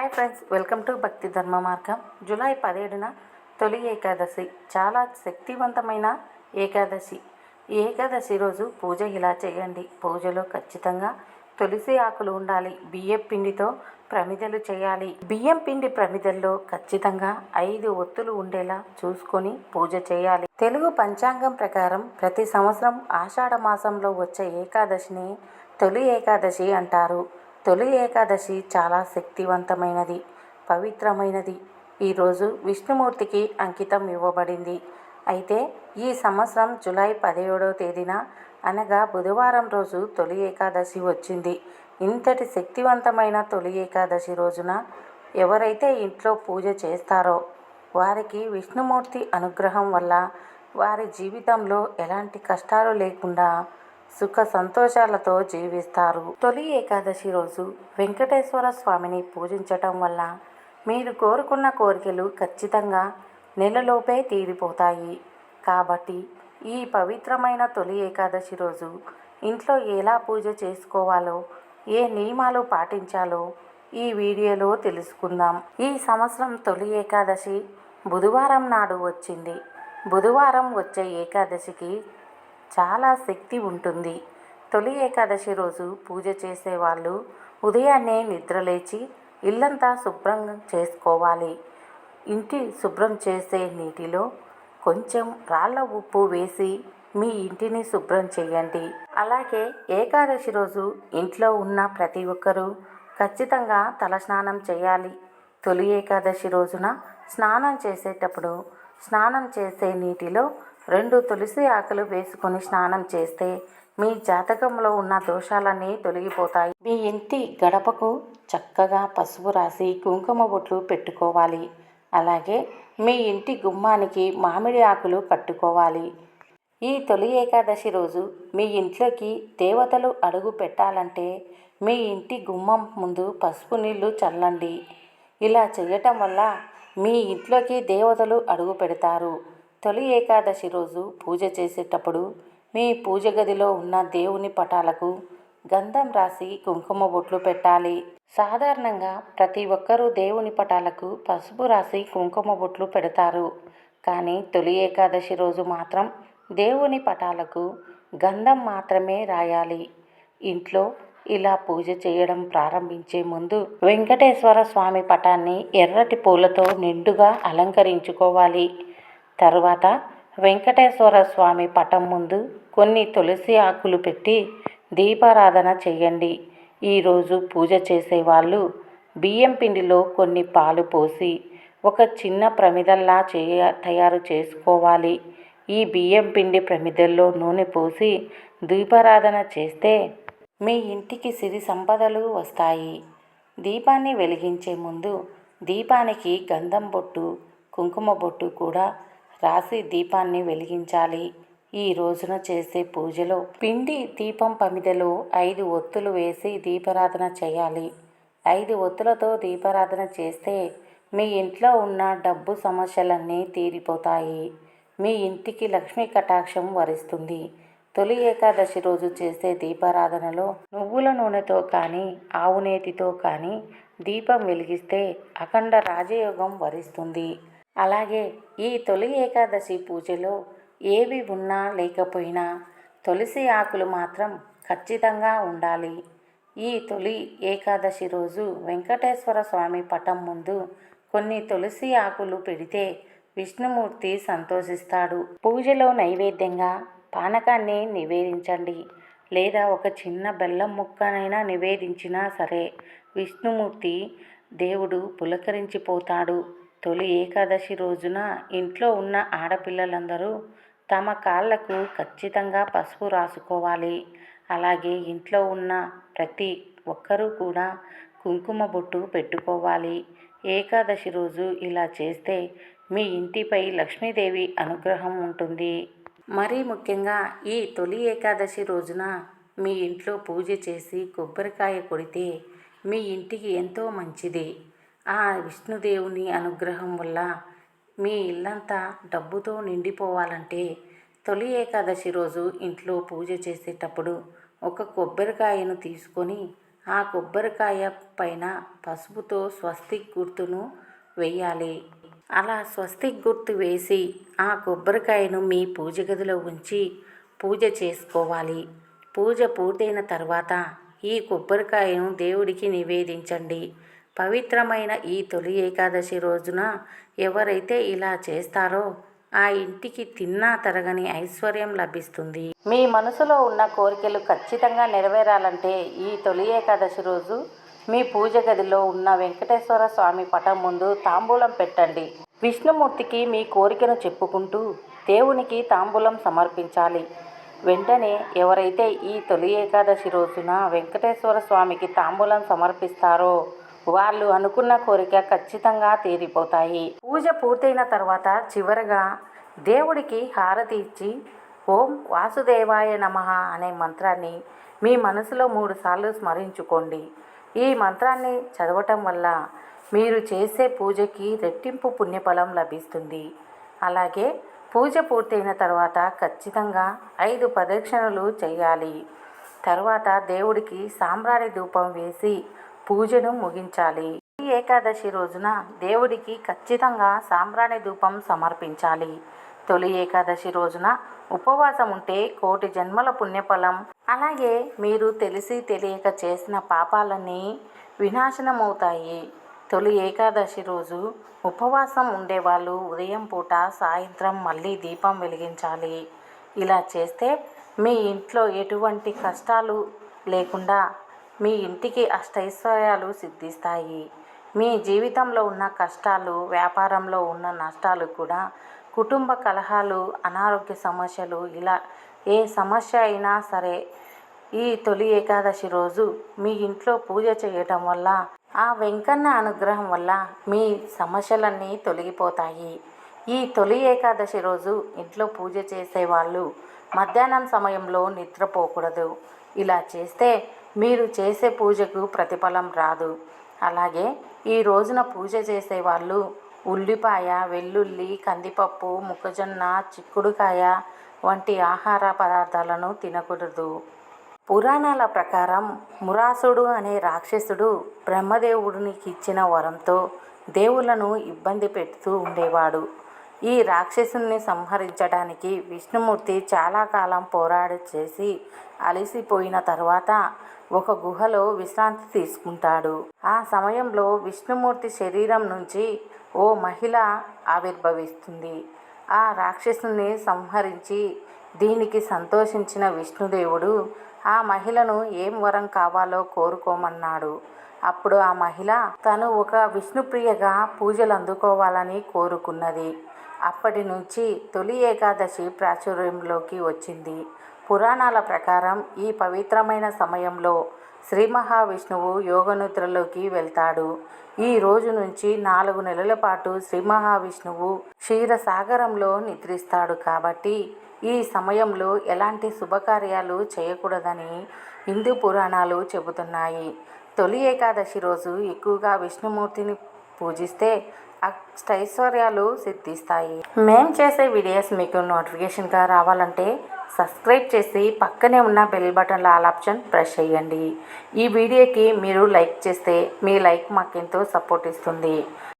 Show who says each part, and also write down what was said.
Speaker 1: Hi friends, welcome to భక్తి ధర్మ మార్గం. జూలై 17న తొలి ఏకాదశి. చాలా శక్తివంతమైన ఏకాదశి. ఈ ఏకాదశి రోజు పూజ ఇలా చేయండి. పూజలో ఖచ్చితంగా తులసి ఆకులు ఉండాలి. బియ్యం పిండితో ప్రమిదలు చేయాలి. బియ్యం పిండి ప్రమిదల్లో ఖచ్చితంగా 5 ఒత్తులు ఉండేలా చూసుకొని పూజ చేయాలి. తెలుగు పంచాంగం ప్రకారం ప్రతి సంవత్సరం ఆషాఢ మాసంలో వచ్చే ఏకాదశిని తొలి ఏకాదశి అంటారు. తొలి ఏకాదశి చాలా శక్తివంతమైనది, పవిత్రమైనది. ఈరోజు విష్ణుమూర్తికి అంకితం ఇవ్వబడింది. అయితే ఈ సంవత్సరం జూలై 17వ తేదీన అనగా బుధవారం రోజు తొలి ఏకాదశి వచ్చింది. ఇంతటి శక్తివంతమైన తొలి ఏకాదశి రోజున ఎవరైతే ఇంట్లో పూజ చేస్తారో వారికి విష్ణుమూర్తి అనుగ్రహం వల్ల వారి జీవితంలో ఎలాంటి కష్టాలు లేకుండా సుఖ సంతోషాలతో జీవిస్తారు. తొలి ఏకాదశి రోజు వెంకటేశ్వర స్వామిని పూజించటం వల్ల మీరు కోరుకున్న కోరికలు ఖచ్చితంగా నెలలోపే తీరిపోతాయి. కాబట్టి ఈ పవిత్రమైన తొలి ఏకాదశి రోజు ఇంట్లో ఎలా పూజ చేసుకోవాలో, ఏ నియమాలు పాటించాలో ఈ వీడియోలో తెలుసుకుందాం. ఈ సంవత్సరం తొలి ఏకాదశి బుధవారం నాడు వచ్చింది. బుధవారం వచ్చే ఏకాదశికి చాలా శక్తి ఉంటుంది. తొలి ఏకాదశి రోజు పూజ చేసేవాళ్ళు ఉదయాన్నే నిద్రలేచి ఇల్లంతా శుభ్రం చేసుకోవాలి. ఇంటి శుభ్రం చేసే నీటిలో కొంచెం రాళ్ళ ఉప్పు వేసి మీ ఇంటిని శుభ్రం చేయండి. అలాగే ఏకాదశి రోజు ఇంట్లో ఉన్న ప్రతి ఒక్కరూ ఖచ్చితంగా తలస్నానం చేయాలి. తొలి ఏకాదశి రోజున స్నానం చేసేటప్పుడు స్నానం చేసే నీటిలో 2 తులసి ఆకులు వేసుకొని స్నానం చేస్తే మీ జాతకంలో ఉన్న దోషాలన్నీ తొలగిపోతాయి. మీ ఇంటి గడపకు చక్కగా పసుపు రాసి కుంకుమ బొట్లు పెట్టుకోవాలి. అలాగే మీ ఇంటి గుమ్మానికి మామిడి ఆకులు కట్టుకోవాలి. ఈ తొలి ఏకాదశి రోజు మీ ఇంట్లోకి దేవతలు అడుగు పెట్టాలంటే మీ ఇంటి గుమ్మం ముందు పసుపు నీళ్లు చల్లండి. ఇలా చేయటం వల్ల మీ ఇంట్లోకి దేవతలు అడుగు పెడతారు. తొలి ఏకాదశి రోజు పూజ చేసేటప్పుడు మీ పూజ గదిలో ఉన్న దేవుని పటాలకు గంధం రాసి కుంకుమ బొట్లు పెట్టాలి. సాధారణంగా ప్రతి ఒక్కరూ దేవుని పటాలకు పసుపు రాసి కుంకుమ బొట్లు పెడతారు. కానీ తొలి ఏకాదశి రోజు మాత్రం దేవుని పటాలకు గంధం మాత్రమే రాయాలి. ఇంట్లో ఇలా పూజ చేయడం ప్రారంభించే ముందు వెంకటేశ్వర స్వామి పటాన్ని ఎర్రటి పూలతో నిండుగా అలంకరించుకోవాలి. తరువాత వెంకటేశ్వర స్వామి పటం ముందు కొన్ని తులసి ఆకులు పెట్టి దీపారాధన చేయండి. ఈరోజు పూజ చేసేవాళ్ళు బియ్యం పిండిలో కొన్ని పాలు పోసి ఒక చిన్న ప్రమిదల్లా తయారు చేసుకోవాలి. ఈ బియ్యం పిండి ప్రమిదల్లో నూనె పోసి దీపారాధన చేస్తే మీ ఇంటికి సిరి సంపదలు వస్తాయి. దీపాన్ని వెలిగించే ముందు దీపానికి గంధం బొట్టు, కుంకుమ బొట్టు కూడా రాసి దీపాన్ని వెలిగించాలి. ఈ రోజున చేసే పూజలో పిండి దీపం ప్రమిదలో 5 ఒత్తులు వేసి దీపారాధన చేయాలి. 5 ఒత్తులతో దీపారాధన చేస్తే మీ ఇంట్లో ఉన్న డబ్బు సమస్యలన్నీ తీరిపోతాయి. మీ ఇంటికి లక్ష్మీ కటాక్షం వరిస్తుంది. తొలి ఏకాదశి రోజు చేసే దీపారాధనలో నువ్వుల నూనెతో కానీ ఆవు నేతితో కానీ దీపం వెలిగిస్తే అఖండ రాజయోగం వరిస్తుంది. అలాగే ఈ తొలి ఏకాదశి పూజలో ఏవి ఉన్నా లేకపోయినా తులసి ఆకులు మాత్రం ఖచ్చితంగా ఉండాలి. ఈ తొలి ఏకాదశి రోజు వెంకటేశ్వర స్వామి పటం ముందు కొన్ని తులసి ఆకులు పెడితే విష్ణుమూర్తి సంతోషిస్తాడు. పూజలో నైవేద్యంగా పానకాన్ని నివేదించండి. లేదా ఒక చిన్న బెల్లం ముక్కనైనా నివేదించినా సరే విష్ణుమూర్తి దేవుడు పులకరించిపోతాడు. తొలి ఏకాదశి రోజున ఇంట్లో ఉన్న ఆడపిల్లలందరూ తమ కాళ్లకు ఖచ్చితంగా పసుపు రాసుకోవాలి. అలాగే ఇంట్లో ఉన్న ప్రతి ఒక్కరూ కూడా కుంకుమ బొట్టు పెట్టుకోవాలి. ఏకాదశి రోజు ఇలా చేస్తే మీ ఇంటిపై లక్ష్మీదేవి అనుగ్రహం ఉంటుంది. మరీ ముఖ్యంగా ఈ తొలి ఏకాదశి రోజున మీ ఇంట్లో పూజ చేసి కొబ్బరికాయ కొడితే మీ ఇంటికి ఎంతో మంచిది. ఆ విష్ణుదేవుని అనుగ్రహం వల్ల మీ ఇల్లంతా డబ్బుతో నిండిపోవాలంటే తొలి ఏకాదశి రోజు ఇంట్లో పూజ చేసేటప్పుడు ఒక కొబ్బరికాయను తీసుకొని ఆ కొబ్బరికాయ పైన పసుపుతో స్వస్తిక్ గుర్తును వేయాలి. అలా స్వస్తిక్ గుర్తు వేసి ఆ కొబ్బరికాయను మీ పూజ గదిలో ఉంచి పూజ చేసుకోవాలి. పూజ పూర్తయిన తర్వాత ఈ కొబ్బరికాయను దేవుడికి నివేదించండి. పవిత్రమైన ఈ తొలి ఏకాదశి రోజున ఎవరైతే ఇలా చేస్తారో ఆ ఇంటికి తిన్నా తరగని ఐశ్వర్యం లభిస్తుంది. మీ మనసులో ఉన్న కోరికలు ఖచ్చితంగా నెరవేరాలంటే ఈ తొలి ఏకాదశి రోజు మీ పూజ గదిలో ఉన్న వెంకటేశ్వర స్వామి పటం ముందు తాంబూలం పెట్టండి. విష్ణుమూర్తికి మీ కోరికను చెప్పుకుంటూ దేవునికి తాంబూలం సమర్పించాలి. వెంటనే ఎవరైతే ఈ తొలి ఏకాదశి రోజున వెంకటేశ్వర స్వామికి తాంబూలం సమర్పిస్తారో వాళ్ళు అనుకున్న కోరిక ఖచ్చితంగా తీరిపోతాయి. పూజ పూర్తయిన తర్వాత చివరగా దేవుడికి హారతి ఇచ్చి ఓం వాసుదేవాయ నమః అనే మంత్రాన్ని మీ మనసులో 3 సార్లు స్మరించుకోండి. ఈ మంత్రాన్ని చదవటం వల్ల మీరు చేసే పూజకి రెట్టింపు పుణ్యఫలం లభిస్తుంది. అలాగే పూజ పూర్తయిన తర్వాత ఖచ్చితంగా 5 ప్రదక్షిణలు చేయాలి. తర్వాత దేవుడికి సాంబ్రాణి ధూపం వేసి పూజను ముగించాలి. ఈ ఏకాదశి రోజున దేవుడికి ఖచ్చితంగా సాంబ్రాణి ధూపం సమర్పించాలి. తొలి ఏకాదశి రోజున ఉపవాసం ఉంటే కోటి జన్మల పుణ్యఫలం, అలాగే మీరు తెలిసి తెలియక చేసిన పాపాలన్నీ వినాశనమవుతాయి. తొలి ఏకాదశి రోజు ఉపవాసం ఉండేవాళ్ళు ఉదయం పూట సాయంత్రం మళ్ళీ దీపం వెలిగించాలి. ఇలా చేస్తే మీ ఇంట్లో ఎటువంటి కష్టాలు లేకుండా మీ ఇంటికి అష్టైశ్వర్యాలు సిద్ధిస్తాయి. మీ జీవితంలో ఉన్న కష్టాలు, వ్యాపారంలో ఉన్న నష్టాలు కూడా, కుటుంబ కలహాలు, అనారోగ్య సమస్యలు, ఇలా ఏ సమస్య అయినా సరే ఈ తొలి ఏకాదశి రోజు మీ ఇంట్లో పూజ చేయటం వల్ల, ఆ వెంకన్న అనుగ్రహం వల్ల మీ సమస్యలన్నీ తొలగిపోతాయి. ఈ తొలి ఏకాదశి రోజు ఇంట్లో పూజ చేసేవాళ్ళు మధ్యాహ్నం సమయంలో నిద్రపోకూడదు. ఇలా చేస్తే మీరు చేసే పూజకు ప్రతిఫలం రాదు. అలాగే ఈ రోజున పూజ చేసేవాళ్ళు ఉల్లిపాయ, వెల్లుల్లి, కందిపప్పు, మొక్కజొన్న, చిక్కుడుకాయ వంటి ఆహార పదార్థాలను తినకూడదు. పురాణాల ప్రకారం మురాసుడు అనే రాక్షసుడు బ్రహ్మదేవునికి ఇచ్చిన వరంతో దేవుళ్లను ఇబ్బంది పెడుతూ ఉండేవాడు. ఈ రాక్షసుని సంహరించడానికి విష్ణుమూర్తి చాలా కాలం పోరాడి చేసి అలసిపోయిన తర్వాత ఒక గుహలో విశ్రాంతి తీసుకుంటాడు. ఆ సమయంలో విష్ణుమూర్తి శరీరం నుంచి ఓ మహిళ ఆవిర్భవిస్తుంది. ఆ రాక్షసుని సంహరించి దీనికి సంతోషించిన విష్ణుదేవుడు ఆ మహిళను ఏం వరం కావాలో కోరుకోమన్నాడు. అప్పుడు ఆ మహిళ తను ఒక విష్ణుప్రియగా పూజలు అందుకోవాలని కోరుకున్నది. అప్పటి నుంచి తొలి ఏకాదశి ప్రాచుర్యంలోకి వచ్చింది. పురాణాల ప్రకారం ఈ పవిత్రమైన సమయంలో శ్రీ మహావిష్ణువు యోగనిద్రలోకి వెళ్తాడు. ఈ రోజు నుంచి 4 నెలల పాటు శ్రీ మహావిష్ణువు క్షీరసాగరంలో నిద్రిస్తాడు. కాబట్టి ఈ సమయంలో ఎలాంటి శుభకార్యాలు చేయకూడదని హిందూ పురాణాలు చెబుతున్నాయి. తొలి ఏకాదశి రోజు ఎక్కువగా విష్ణుమూర్తిని పూజిస్తే అష్టైశ్వర్యాలు సిద్ధిస్తాయి. మేం చేసే వీడియోస్ మీకు నోటిఫికేషన్గా రావాలంటే సబ్స్క్రైబ్ చేసి పక్కనే ఉన్న బెల్ బటన్ల ఆల్ ఆప్షన్ ప్రెస్ చేయండి. ఈ వీడియోకి మీరు లైక్ చేస్తే మీ లైక్ మాకెంతో సపోర్ట్ ఇస్తుంది.